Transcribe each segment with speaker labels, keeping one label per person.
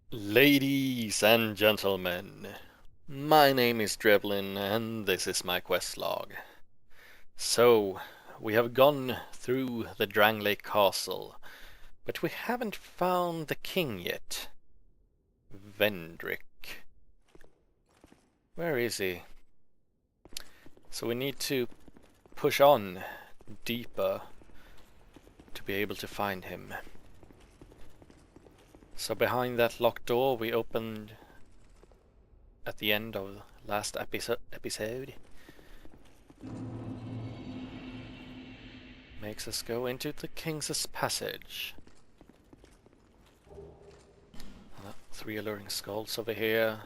Speaker 1: Ladies and gentlemen, my name is Drevlin and this is my quest log. So, we have gone through the Drangley Castle, but we haven't found the king yet. Vendrick. Where is he? So we need to push on deeper to be able to find him. So behind that locked door we opened at the end of last episode makes us go into the King's Passage. Three alluring skulls over here.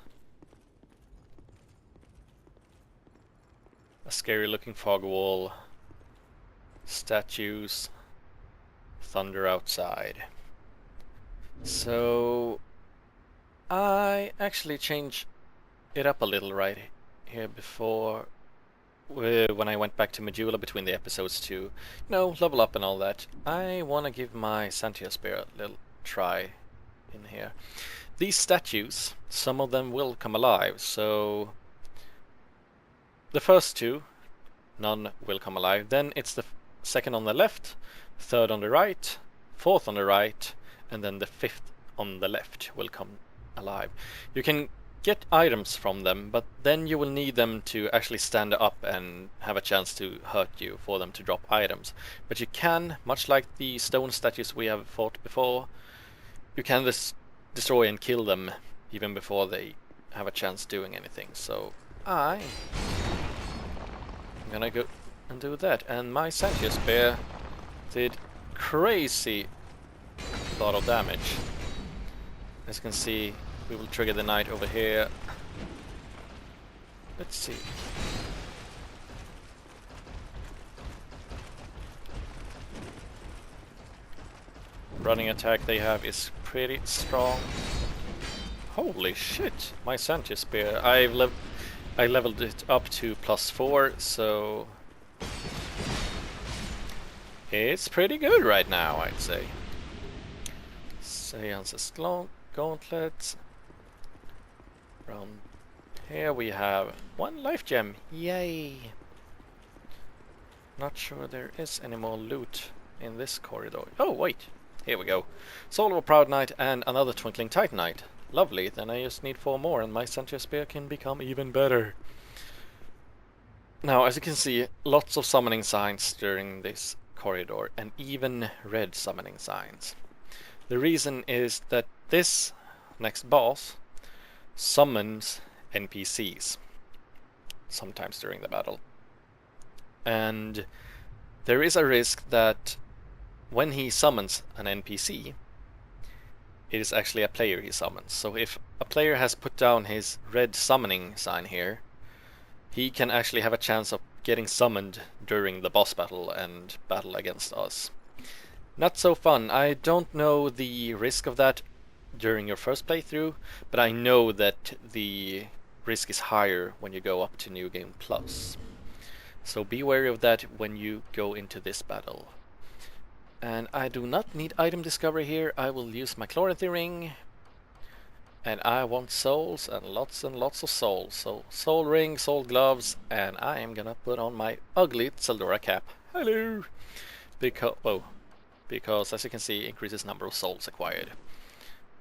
Speaker 1: A scary looking fog wall. Statues. Thunder outside. So I actually changed it up a little right here before when I went back to Medulla between the episodes to, level up and all that. I want to give my Santia Spear a little try in here. These statues, some of them will come alive, so the first two, none will come alive. Then it's the second on the left, third on the right, fourth on the right, and then the fifth on the left will come alive. You can get items from them, but then you will need them to actually stand up and have a chance to hurt you for them to drop items. But you can, much like the stone statues we have fought before, you can destroy and kill them even before they have a chance doing anything. So I'm gonna go and do that. And my Santia Spear did crazy lot of damage. As you can see, we will trigger the knight over here. Let's see. Running attack they have is pretty strong. Holy shit! My Santia Spear. I leveled it up to +4, so it's pretty good right now, I'd say. Seance's Gauntlet. Around here we have one life gem. Yay! Not sure there is any more loot in this corridor. Oh, wait. Here we go. Soul of a Proud Knight and another Twinkling Titanite. Lovely. Then I just need 4 more and my Santia Spear can become even better. Now, as you can see, lots of summoning signs during this corridor and even red summoning signs. The reason is that this next boss summons NPCs sometimes during the battle. And there is a risk that when he summons an NPC, it is actually a player he summons. So if a player has put down his red summoning sign here, he can actually have a chance of getting summoned during the boss battle and battle against us. Not so fun. I don't know the risk of that during your first playthrough, but I know that the risk is higher when you go up to New Game Plus. So be wary of that when you go into this battle. And I do not need item discovery here. I will use my Chloranthy ring. And I want souls and lots of souls. So soul ring, soul gloves, and I am gonna put on my ugly Tseldora cap. Hello! Because as you can see, increases number of souls acquired.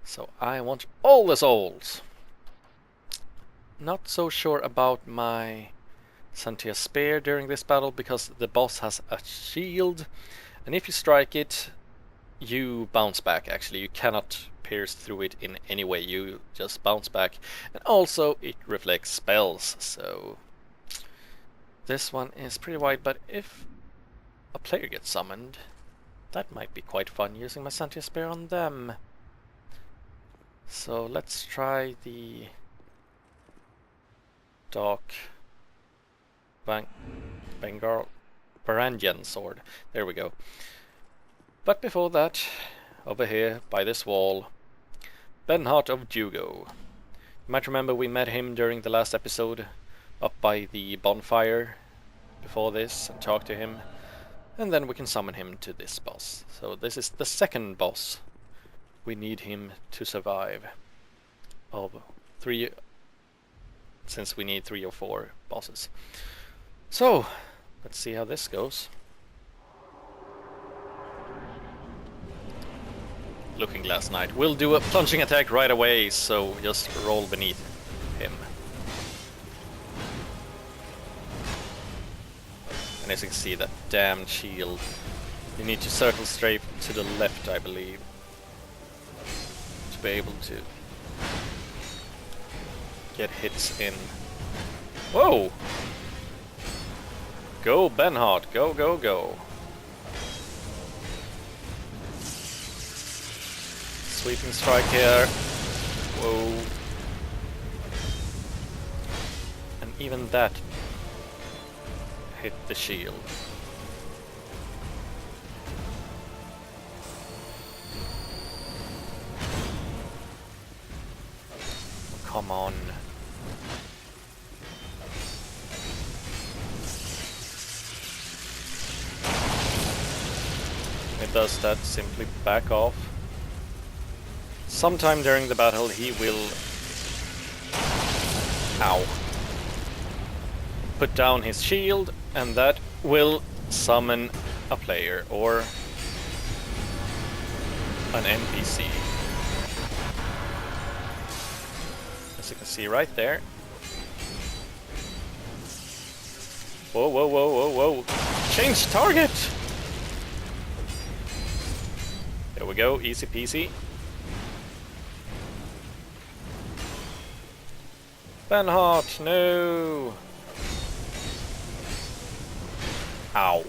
Speaker 1: So I want all the souls. Not so sure about my Santia Spear during this battle because the boss has a shield. And if you strike it, you bounce back actually. You cannot pierce through it in any way. You just bounce back. And also it reflects spells. So this one is pretty wide. But if a player gets summoned, that might be quite fun using my Santia Spear on them. So let's try the Dark Bengal Varangian sword. There we go. But before that, over here by this wall, Benhart of Jugo. You might remember we met him during the last episode up by the bonfire before this and talked to him. And then we can summon him to this boss. So this is the second boss. We need him to survive. of 3, since we need 3 or 4 bosses. So, let's see how this goes. Looking Glass Knight will do a plunging attack right away, so just roll beneath him. And as you can see, that damned shield. You need to circle straight to the left, I believe, to be able to get hits in. Whoa! Go, Benhard! Go, go, go! Sweeping strike here. Whoa. And even that hit the shield. Come on. It does that, simply back off. Sometime during the battle he will... Ow. Put down his shield, and that will summon a player, or an NPC. As you can see right there. Whoa, whoa, whoa, whoa, whoa. Change target! There we go, easy peasy. Benhart, no! Ow.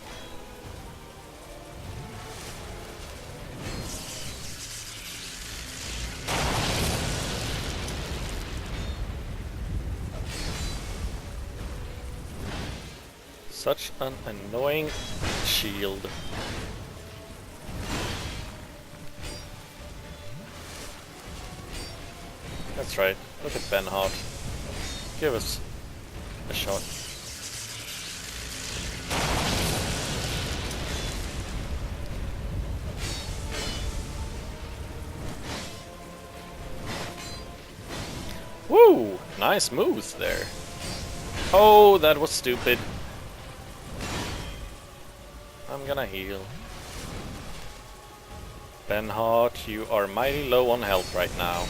Speaker 1: Such an annoying shield. That's right, look at Benhart. Give us a shot. Woo! Nice moves there. Oh, that was stupid. I'm gonna heal. Benhart, you are mighty low on health right now.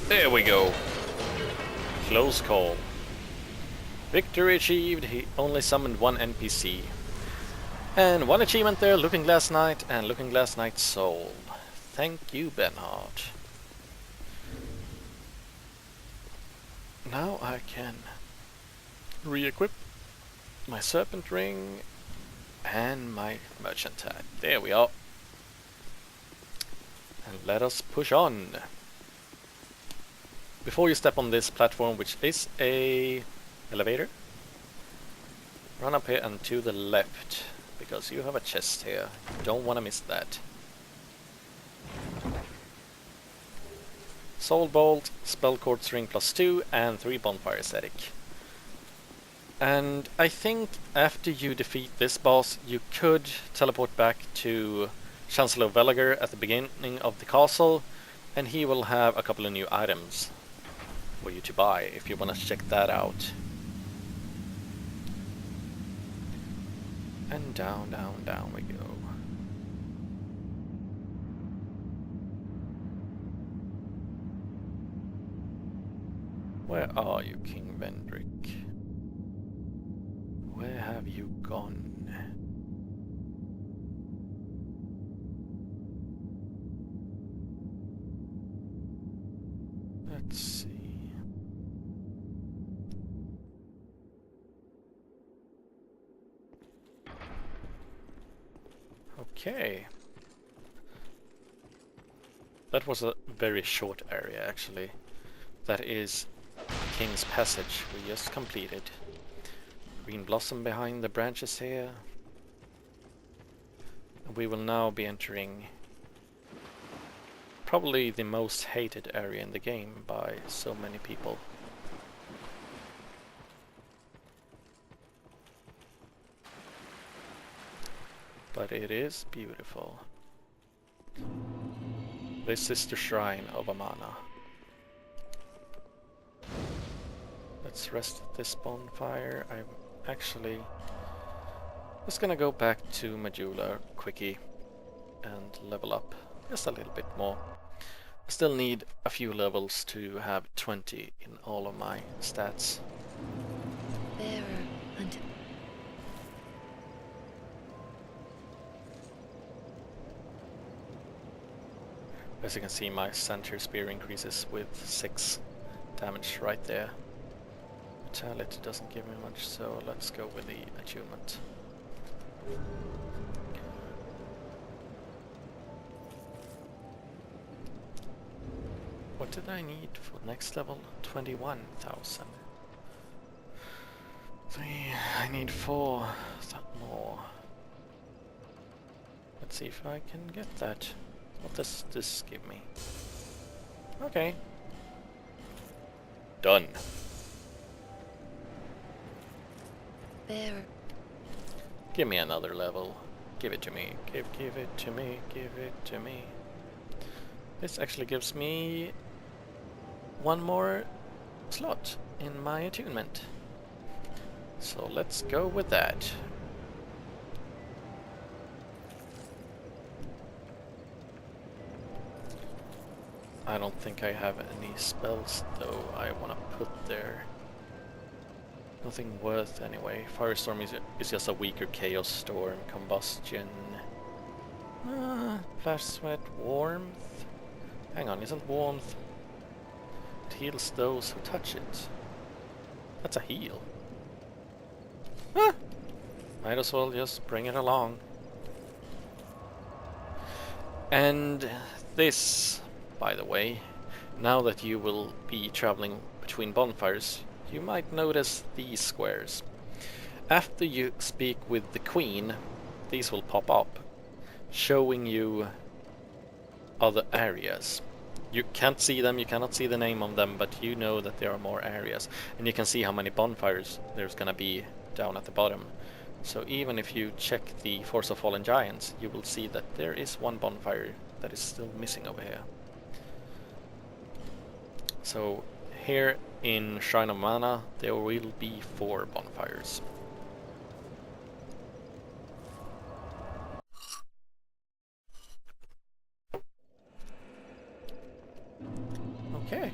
Speaker 1: There we go. Close call. Victory achieved. He only summoned 1 NPC. And 1 achievement there, Looking Glass Knight and Looking Glass Knight Soul. Thank you, Benhart. Now I can re-equip my Serpent Ring and my Merchant Hat. There we are. And let us push on. Before you step on this platform, which is a elevator, run up here and to the left, because you have a chest here. You don't want to miss that. Soul Bolt, Spell Quartz Ring +2, and 3 Bonfire Aesthetic. And I think after you defeat this boss, you could teleport back to Chancellor Velager at the beginning of the castle, and he will have a couple of new items for you to buy if you want to check that out. And down, down, down we go. Where are you, King Vendrick? Where have you gone? Let's see. Okay. That was a very short area, actually. That is King's Passage we just completed. Green blossom behind the branches here. We will now be entering probably the most hated area in the game by so many people. But it is beautiful. This is the shrine of Amana. let's rest at this bonfire. I'm actually just gonna go back to Majula quickie and level up just a little bit more. I still need a few levels to have 20 in all of my stats.
Speaker 2: Bearer and
Speaker 1: As you can see, my center spear increases with 6 damage right there. Vitality doesn't give me much, so let's go with the attunement. What did I need for next level? 21,000. I need 4 more. Let's see if I can get that. What does this give me? Okay. Done.
Speaker 2: bearer.
Speaker 1: Give me another level. Give it to me. Give it to me. Give it to me. This actually gives me 1 more slot in my attunement. So let's go with that. I don't think I have any spells though I want to put there. Nothing worth anyway. Firestorm is just a weaker Chaos Storm. Combustion. Flash Sweat. Warmth. Hang on, isn't Warmth... It heals those who touch it. That's a heal. Might as well just bring it along. And this, by the way, now that you will be traveling between bonfires, you might notice these squares. After you speak with the Queen, these will pop up, showing you other areas. You can't see them, you cannot see the name of them, but you know that there are more areas. And you can see how many bonfires there's gonna be down at the bottom. So even if you check the Force of Fallen Giants, you will see that there is 1 bonfire that is still missing over here. So here in Shrine of Amana, there will be 4 bonfires. Okay.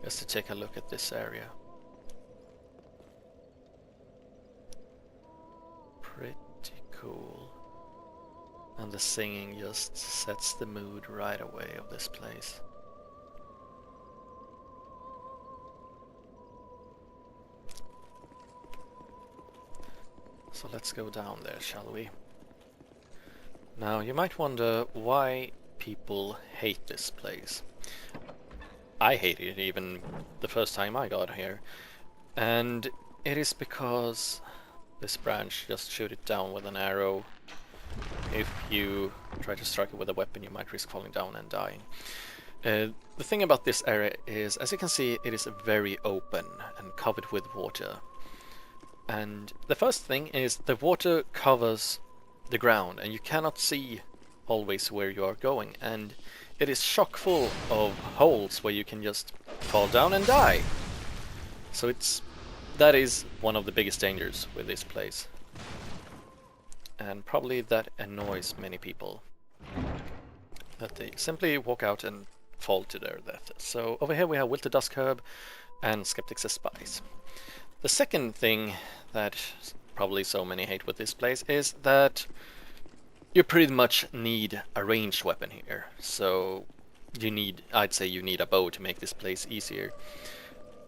Speaker 1: Just to take a look at this area. Pretty cool. And the singing just sets the mood right away of this place. So let's go down there, shall we? Now, you might wonder why people hate this place. I hated it even the first time I got here. And it is because this branch just shoot it down with an arrow. If you try to strike it with a weapon, you might risk falling down and dying. The thing about this area is, as you can see, it is very open and covered with water. And the first thing is the water covers the ground and you cannot see always where you are going, and it is chock full of holes where you can just fall down and die. So that is one of the biggest dangers with this place. And probably that annoys many people, that they simply walk out and fall to their death. So over here we have Wilted Dusk Herb and Skeptics as Spies. The second thing that probably so many hate with this place is that you pretty much need a ranged weapon here. So I'd say you need a bow to make this place easier.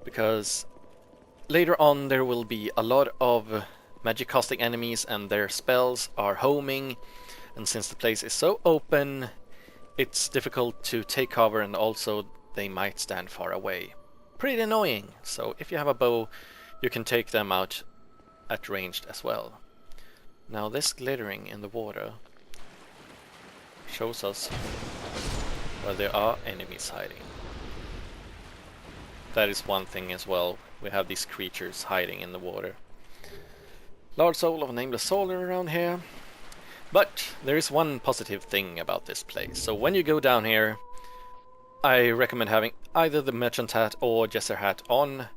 Speaker 1: Because later on there will be a lot of magic casting enemies and their spells are homing, and since the place is so open, it's difficult to take cover, and also they might stand far away. Pretty annoying. So if you have a bow, you can take them out at ranged as well. Now this glittering in the water shows us where there are enemies hiding. That is one thing as well. We have these creatures hiding in the water. Large soul of a nameless soul around here. But there is one positive thing about this place. So when you go down here, I recommend having either the merchant hat or jester hat on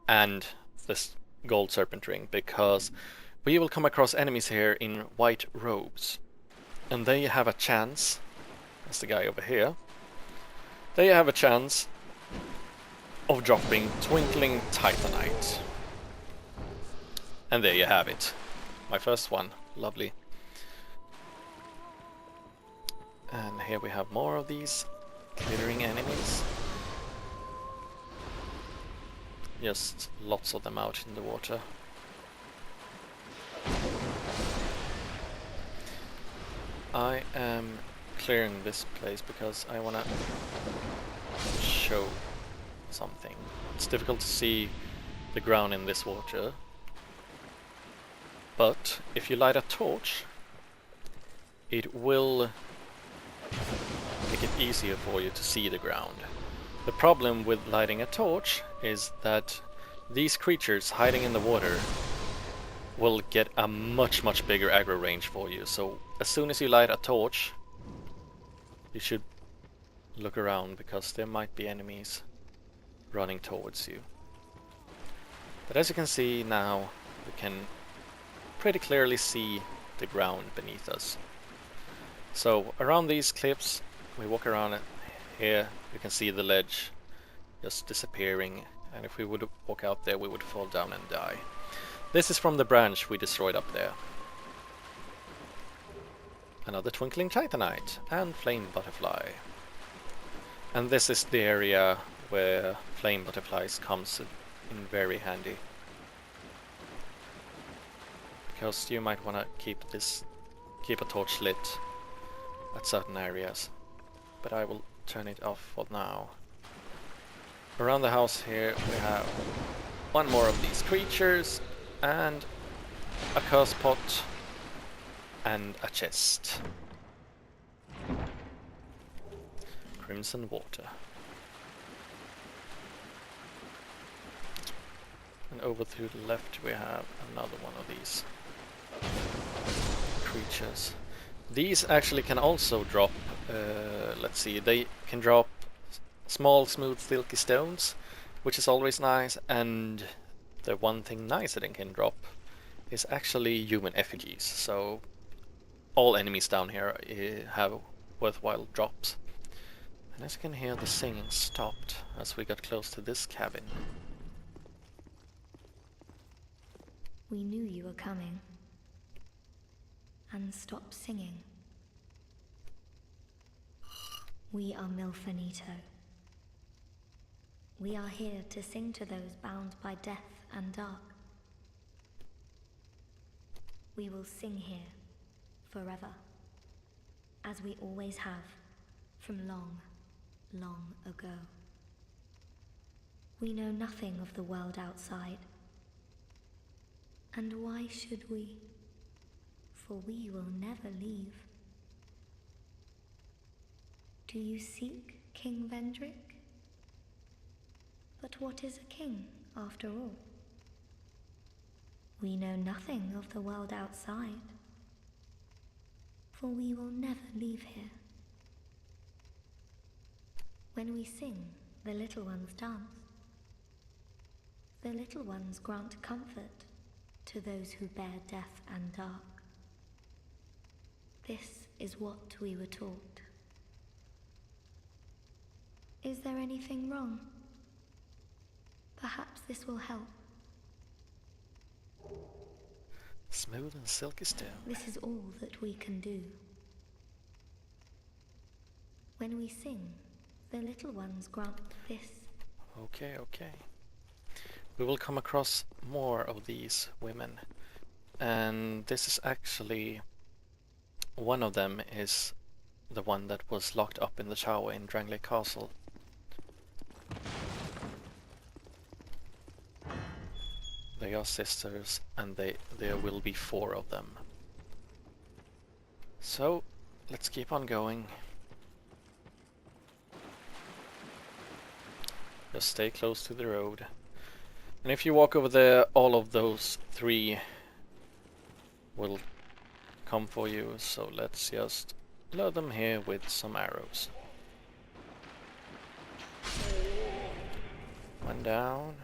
Speaker 1: and this gold serpent ring, because we will come across enemies here in white robes, and they have a chance, that's the guy over here, they have a chance of dropping Twinkling Titanite. And there you have it. My first one. Lovely. And here we have more of these glittering enemies. Just lots of them out in the water. I am clearing this place because I want to show something. It's difficult to see the ground in this water, but if you light a torch, it will make it easier for you to see the ground. The problem with lighting a torch is that these creatures hiding in the water will get a much bigger aggro range for you. So as soon as you light a torch, you should look around, because there might be enemies running towards you. But as you can see now, we can pretty clearly see the ground beneath us. So around these cliffs, we walk around it. Here you can see the ledge just disappearing, and if we would walk out there, we would fall down and die. This is from the branch we destroyed up there. Another Twinkling Titanite and Flame Butterfly. And this is the area where Flame Butterflies comes in very handy, because you might want to keep a torch lit at certain areas, but I will turn it off for now. Around the house here we have one more of these creatures, and a curse pot, and a chest. Crimson water. And over to the left we have another one of these creatures. These actually can also drop, let's see, they can drop small, smooth, silky stones, which is always nice, and the one thing nice that it can drop is actually human effigies, so all enemies down here have worthwhile drops. And as you can hear, the singing stopped as we got close to this cabin.
Speaker 2: We knew you were coming. And stopped singing. We are Milfanito. We are here to sing to those bound by death and dark. We will sing here forever, as we always have from long, long ago. We know nothing of the world outside. And why should we? For we will never leave. Do you seek King Vendrick? But what is a king, after all? We know nothing of the world outside, for we will never leave here. When we sing, the little ones dance. The little ones grant comfort to those who bear death and dark. This is what we were taught. Is there anything wrong? Perhaps this will help.
Speaker 1: Smooth and silky stone.
Speaker 2: This is all that we can do. When we sing, the little ones grant this.
Speaker 1: Okay. We will come across more of these women. And this is actually... one of them is the one that was locked up in the tower in Drangley Castle. They are sisters, and there will be 4 of them. So, let's keep on going. Just stay close to the road. And if you walk over there, all of those 3 will come for you, so let's just load them here with some arrows. One down.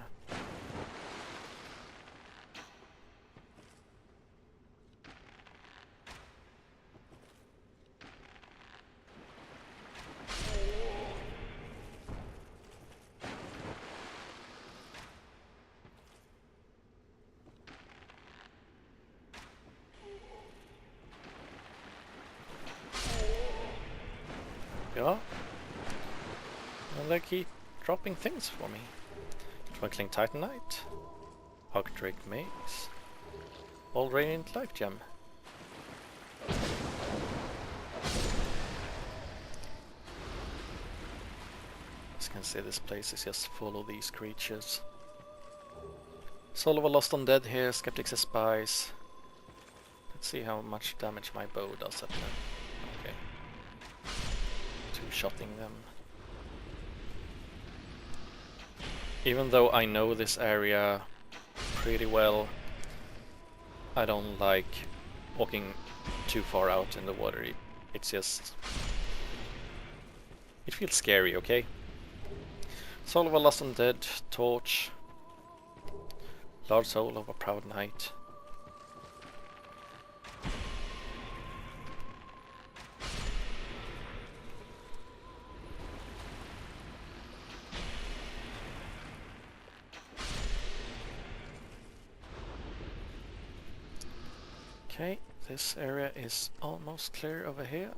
Speaker 1: Yeah. And they keep dropping things for me. Twinkling Titanite. Arcdrake Maze. All Radiant Life Gem. As you can see, this place is just full of these creatures. Soul of a Lost Undead here, Skeptics Spies. Let's see how much damage my bow does at them. Okay. Two-shotting them. Even though I know this area pretty well, I don't like walking too far out in the water. It's just... it feels scary, okay? Soul of a Lost Undead, Torch. Large Soul of a Proud Knight. Okay, this area is almost clear over here.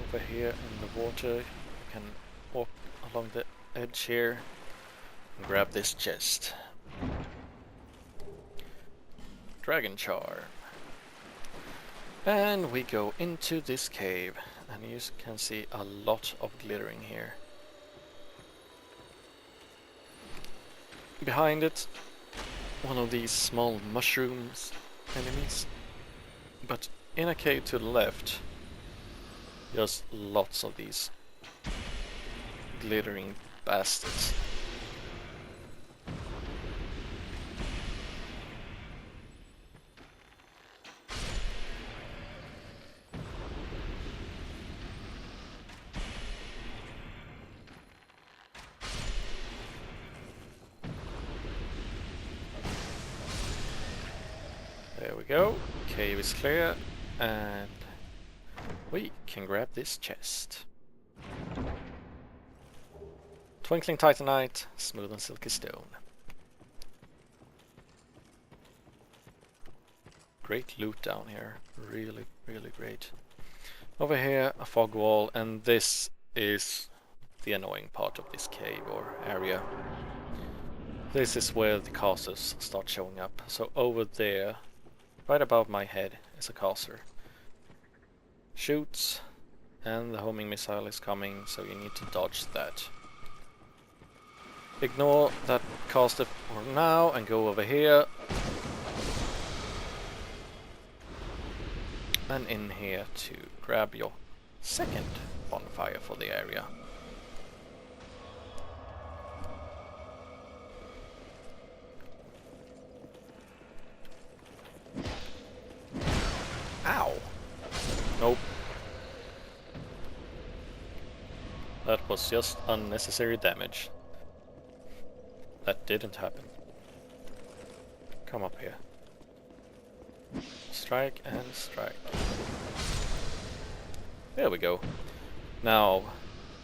Speaker 1: Over here in the water, you can walk along the edge here and grab this chest. Dragon Charm. And we go into this cave, and you can see a lot of glittering here. Behind it, one of these small mushrooms enemies. But in a cave to the left, there's lots of these glittering bastards. There we go, cave is clear, and we can grab this chest. Twinkling Titanite, smooth and silky stone. Great loot down here, really, really great. Over here, a fog wall, and this is the annoying part of this cave or area. This is where the casters start showing up. So over there, right above my head, is a caster. Shoots, and the homing missile is coming, so you need to dodge that. Ignore that caster for now and go over here. And in here to grab your second bonfire for the area. Ow! Nope. That was just unnecessary damage. That didn't happen. Come up here. Strike and strike. There we go. Now,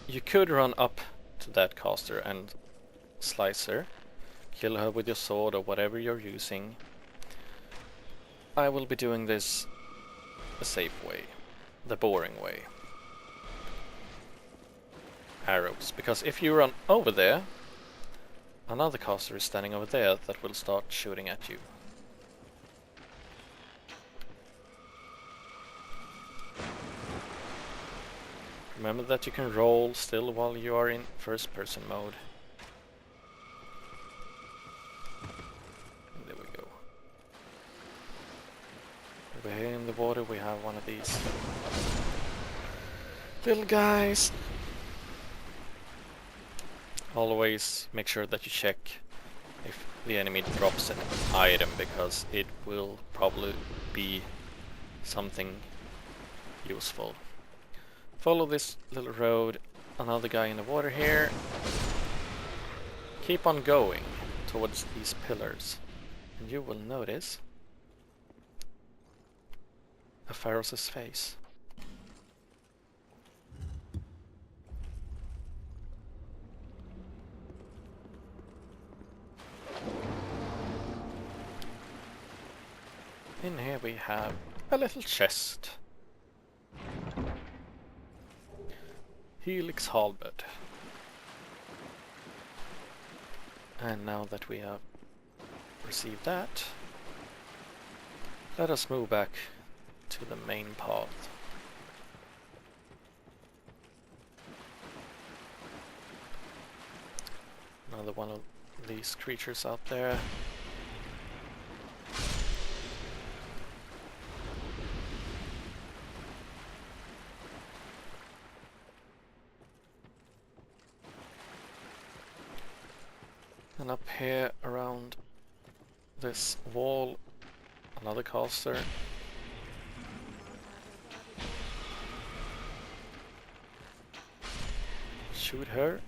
Speaker 1: you could run up to that caster and slice her. Kill her with your sword or whatever you're using. I will be doing this the safe way. The boring way. Arrows. Because if you run over there, another caster is standing over there that will start shooting at you. Remember that you can roll still while you are in first person mode. And there we go. Over here in the water we have one of these little guys. Always make sure that you check if the enemy drops an item, because it will probably be something useful. Follow this little road, another guy in the water here. Keep on going towards these pillars, and you will notice a Pharos' face. In here we have a little chest. Helix halberd. And now that we have received that, let us move back to the main path. Another one of these creatures out there. And up here around this wall, another caster. Shoot her.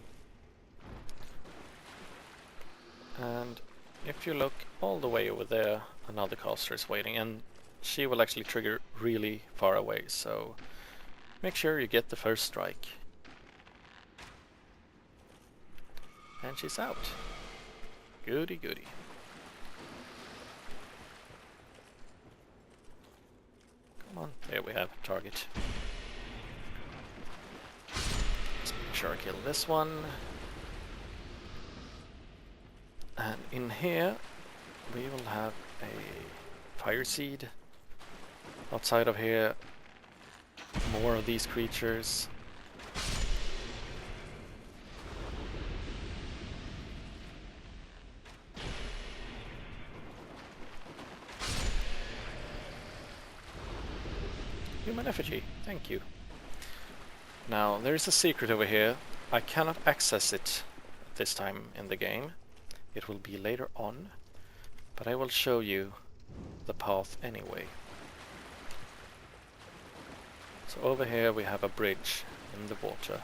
Speaker 1: And if you look all the way over there, another caster is waiting, and she will actually trigger really far away, so make sure you get the first strike. And she's out. Goody goody. Come on, there we have target. Let's make sure I kill this one. And in here we will have a fire seed. Outside of here, more of these creatures. Human effigy, thank you. Now, there is a secret over here. I cannot access it this time in the game. It will be later on, but I will show you the path anyway. So over here we have a bridge in the water.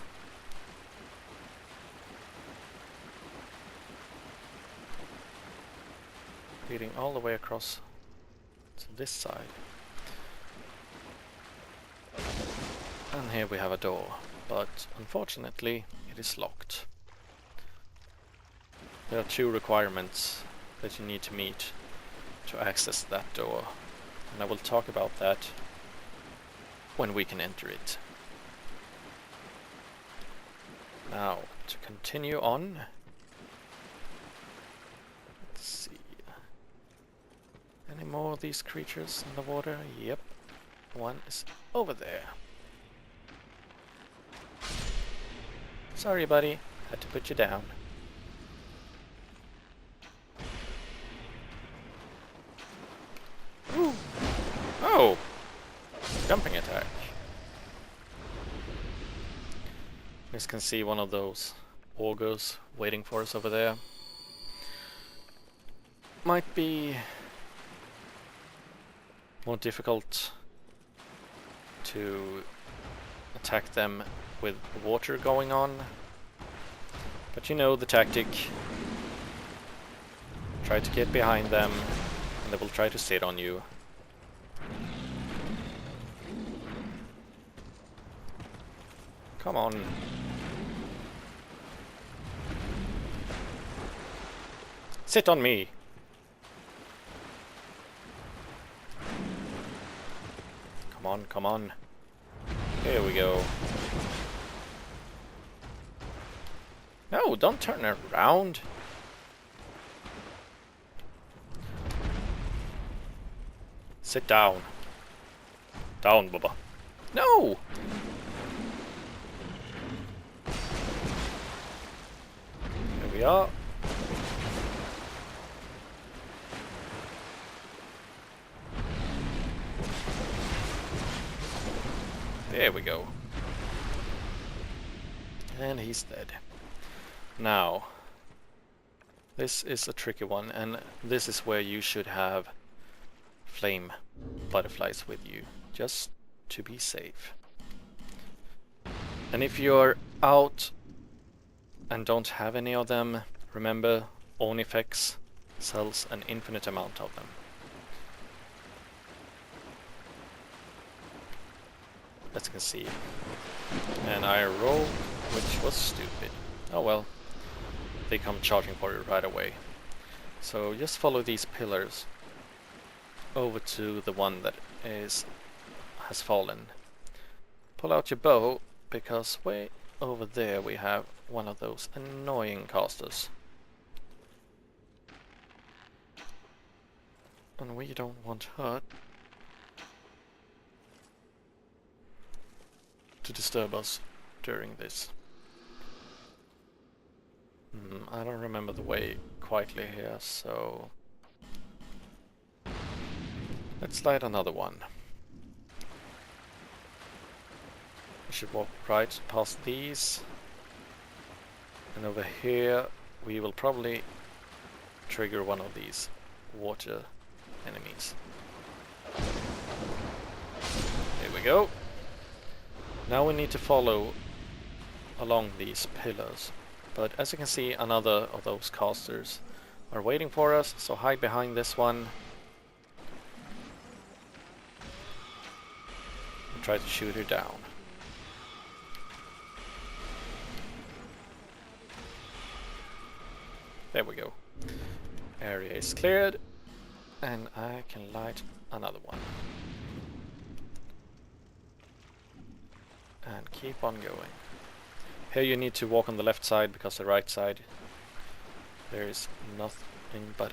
Speaker 1: Leading all the way across to this side. And here we have a door, but unfortunately it is locked. There are 2 requirements that you need to meet to access that door, and I will talk about that when we can enter it. Now, to continue on, let's see. Any more of these creatures in the water? Yep, one is over there. Sorry, buddy, had to put you down. Ooh. Oh! Jumping attack. You guys can see one of those augurs waiting for us over there. Might be more difficult to attack them with water going on, but you know the tactic. Try to get behind them and they will try to sit on you. Come on. Sit on me. Come on, come on. Here we go. No, don't turn around. Sit down. Down, Bubba. No! Here we are. There we go. And he's dead. Now, this is a tricky one, and this is where you should have flame butterflies with you. Just to be safe. And if you're out and don't have any of them, remember Onifex sells an infinite amount of them. As you can see. And I rolled, which was stupid. Oh well. They come charging for you right away. So just follow these pillars over to the one that has fallen. Pull out your bow, because way over there we have one of those annoying casters. And we don't want her to disturb us during this. I don't remember the way quietly here, so let's light another one. We should walk right past these, and over here we will probably trigger one of these water enemies. Here we go. Now we need to follow along these pillars. But as you can see, another of those casters are waiting for us, so hide behind this one. And try to shoot her down. There we go. Area is cleared, and I can light another one. And keep on going. Here you need to walk on the left side, because the right side there is nothing but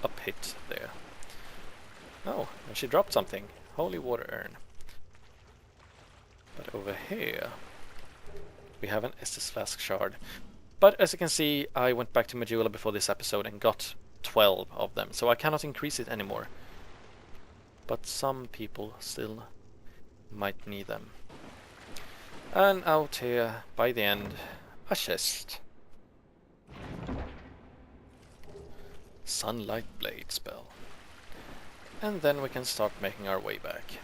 Speaker 1: a pit there. Oh, and she dropped something. Holy water urn. But over here we have an Estus Flask shard. But as you can see, I went back to Majula before this episode and got 12 of them, so I cannot increase it anymore. But some people still might need them. And out here, by the end, a chest. Sunlight Blade spell. And then we can start making our way back.